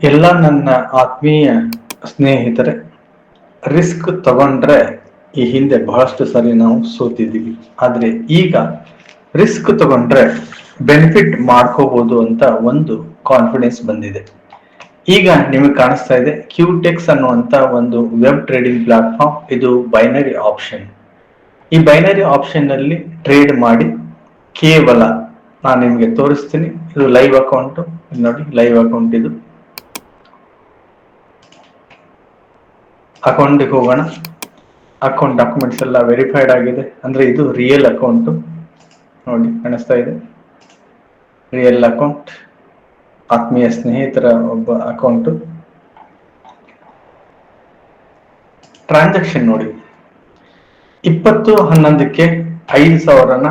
ಎಲ್ಲ ನನ್ನ ಆತ್ಮೀಯ ಸ್ನೇಹಿತರೆ, ರಿಸ್ಕ್ ತಗೊಂಡ್ರೆ ಈ ಹಿಂದೆ ಬಹಳಷ್ಟು ಸರಿ ನಾವು ಸೋತಿದ್ದೀವಿ. ಆದ್ರೆ ಈಗ ರಿಸ್ಕ್ ತಗೊಂಡ್ರೆ ಬೆನಿಫಿಟ್ ಮಾಡ್ಕೋಬಹುದು ಅಂತ ಒಂದು ಕಾನ್ಫಿಡೆನ್ಸ್ ಬಂದಿದೆ. ಈಗ ನಿಮಗೆ ಕಾಣಿಸ್ತಾ ಇದೆ ಕ್ಯೂಟೆಕ್ಸ್ ಅನ್ನುವಂತ ಒಂದು ವೆಬ್ ಟ್ರೇಡಿಂಗ್ ಪ್ಲಾಟ್ಫಾರ್ಮ್. ಇದು ಬೈನರಿ ಆಪ್ಷನ್. ಈ ಬೈನರಿ ಆಪ್ಷನ್ ನಲ್ಲಿ ಟ್ರೇಡ್ ಮಾಡಿ ಕೇವಲ ನಾನು ನಿಮಗೆ ತೋರಿಸ್ತೀನಿ. ಇದು ಲೈವ್ ಅಕೌಂಟ್ ನೋಡಿ, ಲೈವ್ ಅಕೌಂಟ್. ಇದು ಅಕೌಂಟ್ಗೆ ಹೋಗೋಣ. ಅಕೌಂಟ್ ಡಾಕ್ಯುಮೆಂಟ್ಸ್ ಎಲ್ಲ ವೆರಿಫೈಡ್ ಆಗಿದೆ, ಅಂದ್ರೆ ಇದು ರಿಯಲ್ ಅಕೌಂಟ್. ನೋಡಿ ಕಾಣಿಸ್ತಾ ಇದೆ, ರಿಯಲ್ ಅಕೌಂಟ್, ಆತ್ಮೀಯ ಸ್ನೇಹಿತರ ಒಬ್ಬ ಅಕೌಂಟ್. ಟ್ರಾನ್ಸಾಕ್ಷನ್ ನೋಡಿ, 20/11ಕ್ಕೆ 5,000ನ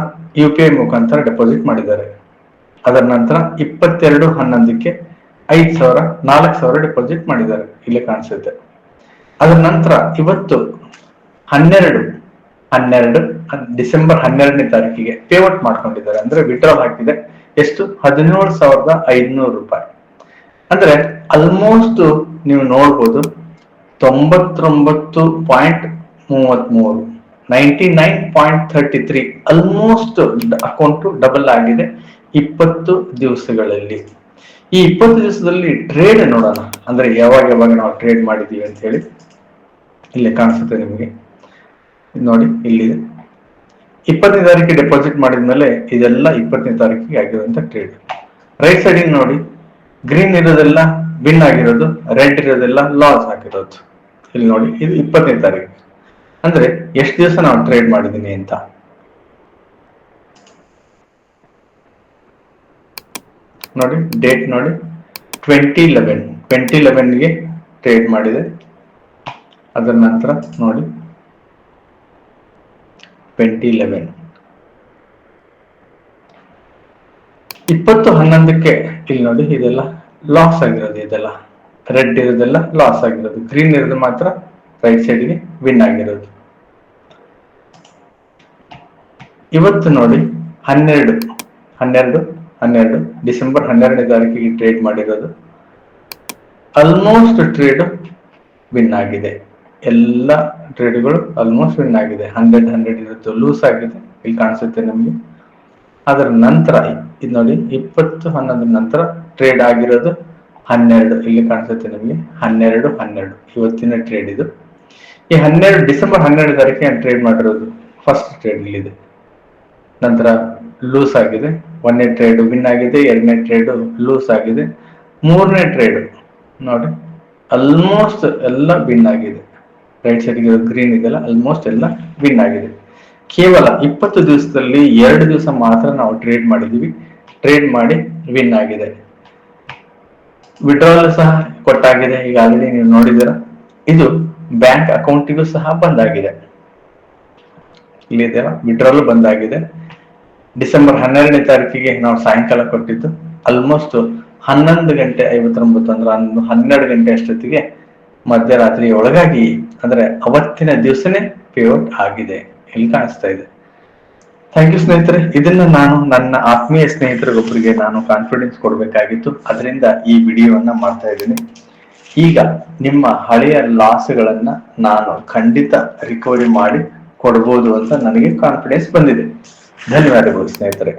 UPI ಮುಖಾಂತರ ಡೆಪಾಸಿಟ್ ಮಾಡಿದ್ದಾರೆ. ಅದರ ನಂತರ 22/11ಕ್ಕೆ 5,000 4,000 ಡೆಪಾಸಿಟ್ ಮಾಡಿದ್ದಾರೆ, ಇಲ್ಲಿ ಕಾಣಿಸುತ್ತೆ. ಅದರ ನಂತರ ಇವತ್ತು 12 ಡಿಸೆಂಬರ್ 12ನೇ ತಾರೀಕಿಗೆ ಪೇಔಟ್ ಮಾಡ್ಕೊಂಡಿದ್ದಾರೆ, ಅಂದ್ರೆ ವಿಡ್ರಾಲ್ ಹಾಕಿದೆ. ಎಷ್ಟು? 17,500 ರೂಪಾಯಿ. ಅಂದ್ರೆ ಆಲ್ಮೋಸ್ಟ್ ನೀವು ನೋಡ್ಬೋದು 99.33 99.33 ಆಲ್ಮೋಸ್ಟ್ ಅಕೌಂಟ್ ಡಬಲ್ ಆಗಿದೆ 20 ದಿವಸಗಳಲ್ಲಿ. ಈ 20 ದಿವಸದಲ್ಲಿ ಟ್ರೇಡ್ ನೋಡೋಣ, ಅಂದ್ರೆ ಯಾವಾಗ ನಾವು ಟ್ರೇಡ್ ಮಾಡಿದೀವಿ ಅಂತ ಹೇಳಿ ಇಲ್ಲಿ ಕಾಣಿಸುತ್ತೆ ನಿಮಗೆ. ನೋಡಿ ಇಲ್ಲಿದೆ, 20ನೇ ತಾರೀಕಿಗೆ ಡೆಪಾಸಿಟ್ ಮಾಡಿದ್ಮೇಲೆ ಇದೆಲ್ಲ 20ನೇ ತಾರೀಕಿಗೆ ಆಗಿರುವಂತ ಟ್ರೇಡ್. ರೈಟ್ ಸೈಡ್ ನೋಡಿ, ಗ್ರೀನ್ ಇರೋದೆಲ್ಲ ವಿನ್ ಆಗಿರೋದು, ರೆಡ್ ಇರೋದೆಲ್ಲ ಲಾಸ್ ಆಗಿರೋದು. ಇಲ್ಲಿ ನೋಡಿ, ಇದು 20ನೇ ತಾರೀಕು. ಅಂದ್ರೆ ಎಷ್ಟು ದಿವಸ ನಾವು ಟ್ರೇಡ್ ಮಾಡಿದೀನಿ ಅಂತ ನೋಡಿ. ಡೇಟ್ ನೋಡಿ, 2011ಗೆ ಟ್ರೇಡ್ ಮಾಡಿದೆ. ಅದರ ನಂತರ ನೋಡಿ 2011 20/11ಕ್ಕೆ ಇಲ್ಲಿ ನೋಡಿ, ಇದೆಲ್ಲ ಲಾಸ್ ಆಗಿರೋದು, ಇದೆಲ್ಲ ರೆಡ್ ಇರೋದೆಲ್ಲ ಲಾಸ್ ಆಗಿರೋದು, ಗ್ರೀನ್ ಇರೋದು ಮಾತ್ರ ರೈಟ್ ಸೈಡ್ಗೆ ವಿನ್ ಆಗಿರೋದು. ಇವತ್ತು ನೋಡಿ 12 ಡಿಸೆಂಬರ್ 12ನೇ ತಾರೀಕಿಗೆ ಟ್ರೇಡ್ ಮಾಡಿರೋದು. ಆಲ್ಮೋಸ್ಟ್ ಟ್ರೇಡ್ ವಿನ್ ಆಗಿದೆ, ಎಲ್ಲ ಟ್ರೇಡ್ಗಳು ಆಲ್ಮೋಸ್ಟ್ ವಿನ್ ಆಗಿದೆ. 100 ಇರುತ್ತೆ, ಲೂಸ್ ಆಗಿದೆ, ಇಲ್ಲಿ ಕಾಣಿಸುತ್ತೆ ನಮಗೆ. ಅದರ ನಂತರ ಇದು ನೋಡಿ, 20/11 ನಂತರ ಟ್ರೇಡ್ ಆಗಿರೋದು 12, ಇಲ್ಲಿ ಕಾಣಿಸುತ್ತೆ ನಿಮಗೆ. 12 ಇವತ್ತಿನ ಟ್ರೇಡ್ ಇದು. ಈ ಡಿಸೆಂಬರ್ 12 ತಾರೀಕಿಗೆ ಟ್ರೇಡ್ ಮಾಡಿರೋದು ಫಸ್ಟ್ ಟ್ರೇಡ್ ಇಲ್ಲಿದೆ. ನಂತರ ಲೂಸ್ ಆಗಿದೆ, 1ನೇ ಟ್ರೇಡ್ ವಿನ್ ಆಗಿದೆ, 2ನೇ ಟ್ರೇಡ್ ಲೂಸ್ ಆಗಿದೆ, 3ನೇ ಟ್ರೇಡ್ ನೋಡಿ ಆಲ್ಮೋಸ್ಟ್ ಎಲ್ಲ ವಿನ್ ಆಗಿದೆ. ರೈಟ್ ಸೈಡ್ ಗ್ರೀನ್ ಇದೆಲ್ಲ ಆಲ್ಮೋಸ್ಟ್ ಎಲ್ಲ ವಿನ್ ಆಗಿದೆ. ಕೇವಲ 20 ದಿವಸದಲ್ಲಿ 2 ದಿವಸ ಮಾತ್ರ ನಾವು ಟ್ರೇಡ್ ಮಾಡಿದೀವಿ. ಟ್ರೇಡ್ ಮಾಡಿ ವಿನ್ ಆಗಿದೆ. ವಿಡ್ರಾಲ್ ಸಹ ಕೊಟ್ಟಾಗಿದೆ, ಈಗಾಗಲೇ ನೀವು ನೋಡಿದಿರ. ಇದು ಬ್ಯಾಂಕ್ ಅಕೌಂಟಿಗೂ ಸಹ ಬಂದಾಗಿದೆ, ಇಲ್ಲಿದೆಯಲ್ಲ ವಿಡ್ರಾಲ್ ಬಂದಾಗಿದೆ. ಡಿಸೆಂಬರ್ 12ನೇ ತಾರೀಕಿಗೆ ನಾವು ಸಾಯಂಕಾಲ ಕೊಟ್ಟಿದ್ದು, ಆಲ್ಮೋಸ್ಟ್ 11:59 ಅಂದ್ರೆ 12 ಗಂಟೆ ಅಷ್ಟೊತ್ತಿಗೆ ಮಧ್ಯರಾತ್ರಿ ಒಳಗಾಗಿ, ಅಂದ್ರೆ ಅವತ್ತಿನ ದಿವಸನೇ ಪೇಔಟ್ ಆಗಿದೆ, ಇಲ್ಲಿ ಕಾಣಿಸ್ತಾ ಇದೆ. ಥ್ಯಾಂಕ್ ಯು ಸ್ನೇಹಿತರೆ. ಇದನ್ನ ನಾನು ನನ್ನ ಆತ್ಮೀಯ ಸ್ನೇಹಿತರಿಗೊಬ್ಬರಿಗೆ ನಾನು ಕಾನ್ಫಿಡೆನ್ಸ್ ಕೊಡ್ಬೇಕಾಗಿತ್ತು, ಅದರಿಂದ ಈ ವಿಡಿಯೋವನ್ನ ಮಾಡ್ತಾ ಇದ್ದೀನಿ. ಈಗ ನಿಮ್ಮ ಹಳೆಯ ಲಾಸ್ಗಳನ್ನ ನಾನು ಖಂಡಿತ ರಿಕವರಿ ಮಾಡಿ ಕೊಡ್ಬೋದು ಅಂತ ನನಗೆ ಕಾನ್ಫಿಡೆನ್ಸ್ ಬಂದಿದೆ. ಧನ್ಯವಾದಗಳು ಸ್ನೇಹಿತರೆ.